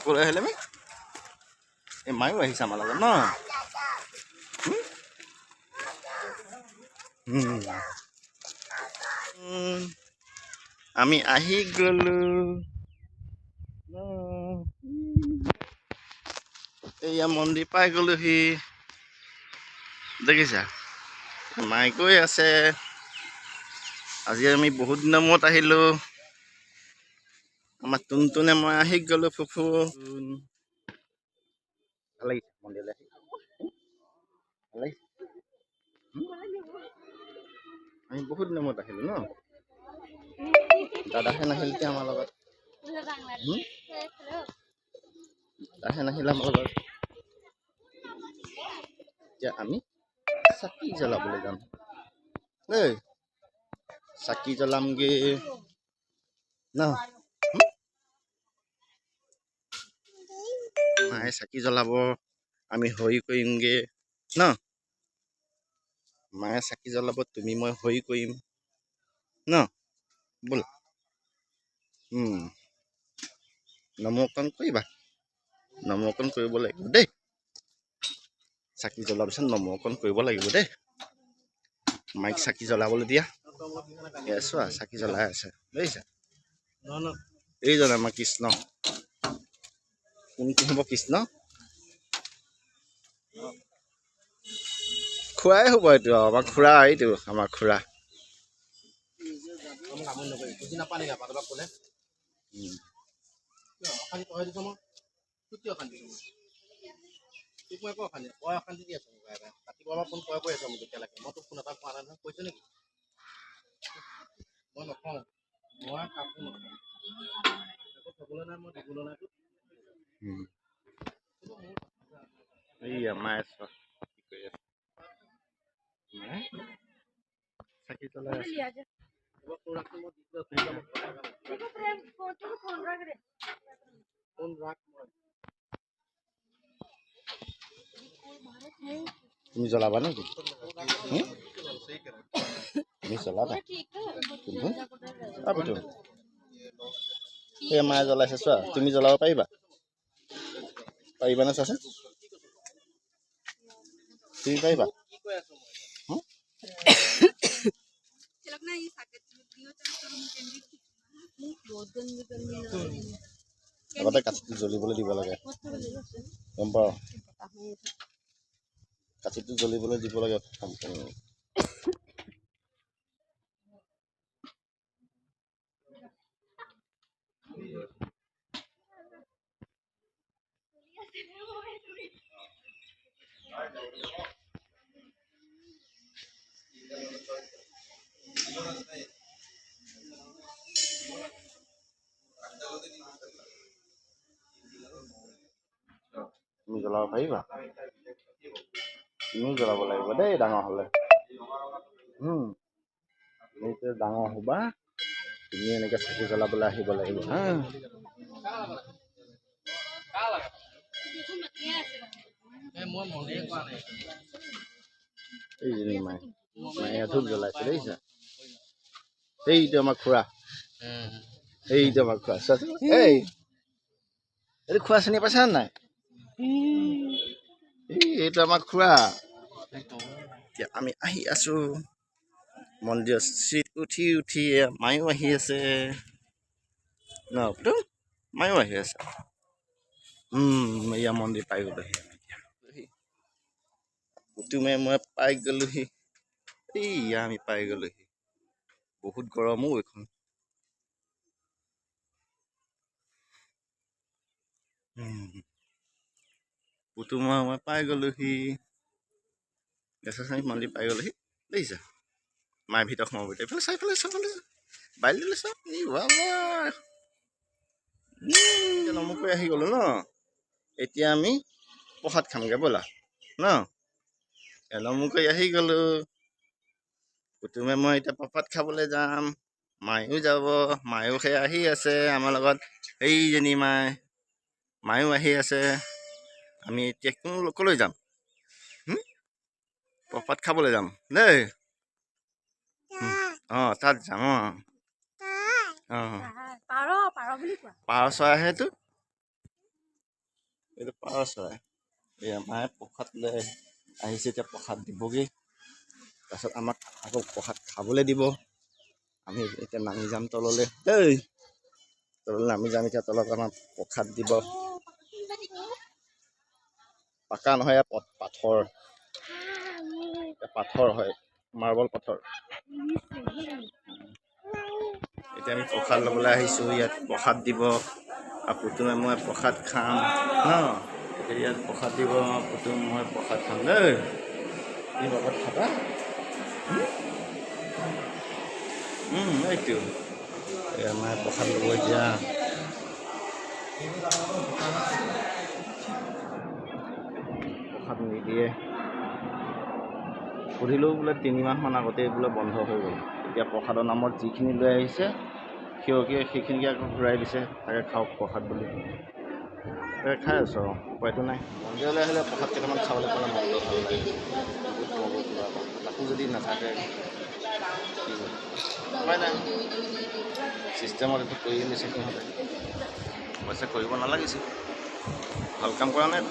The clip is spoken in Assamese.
ক'লৈ আহিলে আমি এই মায়ো আহিছে আমাৰ লগত ন আমি আহি গ'লো এয়া মন্দিৰ পাই গ'লোহি দেখিছা মাই কৈ আছে আজি আমি বহুত দিনৰ মূৰত আহিলো আমাৰ টুনটুনে মই আহি গ'লো ফুফু ভাল লাগিছে মন্দিৰলৈ আহি ভাল লাগিছে আমি বহুত দিনৰ মূৰত আহিলো ন দাদাহে নাহিল এতিয়া আমাৰ লগত দাদাহে নাহিল আমাৰ লগত এতিয়া আমি চাকি জ্বলাবলৈ যাম দেই চাকি জ্বলামগে ন মায়ে চাকি জ্বলাব আমি হৰি কৰিমগে ন মায়ে চাকি জ্বলাব তুমি মই হৰি কৰিম ন ব'ল নমকৰণ কৰিবা নমকৰণ কৰিব লাগিব দেই চাকি জ্বলোৱাৰ পিছত নমকৰণ কৰিব লাগিব দেই মাইক চাকি জ্বলাবলৈ দিয়া এয়া চোৱা চাকি জ্বলাই আছে দেখিছা এইজন আমাৰ কৃষ্ণ কোনটো হ'ব কৃষ্ণ খুৰাই হ'ব এইটো আমাৰ খুৰা এইটো আমাৰ খুৰা এইয়া মায়ে চোৱা কি কৰি আছে চাকি জ্বলাই আছে তুমি জ্বলাবা নেকি তুমি জ্বলাবা এই মায়ে জ্বলাইছে চোৱা তুমি জ্বলাব পাৰিবা পাৰিবানে চাচোন তুমি পাৰিবা আগতে কাঠিটো জ্বলিবলৈ দিব লাগে গম পাওঁ কাঠিটো জ্বলিবলৈ দিব লাগে তুমি জ্বলাব পাৰিবা তুমিও জ্বলাব লাগিব দেই ডাঙৰ হ'লে তুমি ডাঙৰ হ'বা তুমি এনেকৈ চাকি জ্বলাবলৈ আহিব লাগিব হা এইজনী মায়ে ধূপ জ্বলাইছে দেখিছা এইটো আমাৰ খুৰা এইটো আমাৰ খুৰা চোৱাচোন এইটো খুৰা চিনি পাইছা নাই এইটো আমাৰ খুৰা এতিয়া আমি আহি আছো মন্দিৰৰ চিট উঠি উঠি মায়ো আহি আছে ন মায়ো আহি আছে এয়া মন্দিৰ পাই গ'লোহি পুতুমে মই পাই গ'লোহি এইয়া আমি পাই গ'লোহি বহুত গৰমো এইখন পুতুমে মই পাই গ'লোহি আমি মন্দিৰ পাই গ'লোহি দেখিছা মায়ে ভিতৰত সোমাব এইফালে চাইফালে চাবলৈ বাইলৈ চাওঁ নমো কৰি আহি গ'লো ন এতিয়া আমি প্ৰসাদ খামগৈ ব'লা ন নমো কৰি আহি গ'লো পুতুমে মই এতিয়া প্ৰসাদ খাবলৈ যাম মায়ো যাব মায়ো সেই আহি আছে আমাৰ লগত এইজনী মায়ো আহি আছে আমি এতিয়া ক'লৈ যাম প্ৰসাদ খাবলৈ যাম দেই তাত যাম পাৰ চৰাইহেতো এইটো পাৰ চৰাই। এই মায়ে প্ৰসাদ লৈ আহিছে, এতিয়া প্ৰসাদ দিবগৈ। তাৰপিছত আমাক আকৌ প্ৰসাদ খাবলৈ দিব। আমি এতিয়া নামি যাম তললৈ। তললৈ নামি যাম এতিয়া। তলত আমাক প্ৰসাদ দিব। পাকা নহয়, পাথৰ। পাথৰ হয়, মাৰ্বল পাথৰ। এতিয়া আমি প্ৰসাদ ল'বলৈ আহিছোঁ। ইয়াত প্ৰসাদ দিব আৰু পুতুমে মই প্ৰসাদ খাম ন। এতিয়া ইয়াত প্ৰসাদ দিব, পুতুম মই প্ৰসাদ খাম দেই। কি প্ৰসাদ খাবা? এইটো আমাৰ প্ৰসাদ ল'ব এতিয়া। প্ৰসাদ নিদিয়ে। সুধিলেও বোলে 3 মাহমান আগতেই বোলে বন্ধ হৈ গ'ল। এতিয়া প্ৰসাদৰ নামত যিখিনি লৈ আহিছে সেইখিনিকে আকৌ ঘূৰাই দিছে। তাকে খাওক প্ৰসাদ বুলি। তাকে খাই আছোঁ আৰু উপায়টো নাই। মন্দিৰলৈ আহিলে প্ৰসাদ কেইটামান খাবলৈ পালে মনটো ভাল লাগে। তাকো যদি নাথাকে উপায় নাই। ছিষ্টেমত এইটো কৰি আনিছে সিহঁতে। অৱশ্যে কৰিব নালাগিছিল, ভাল কাম কৰা নাই।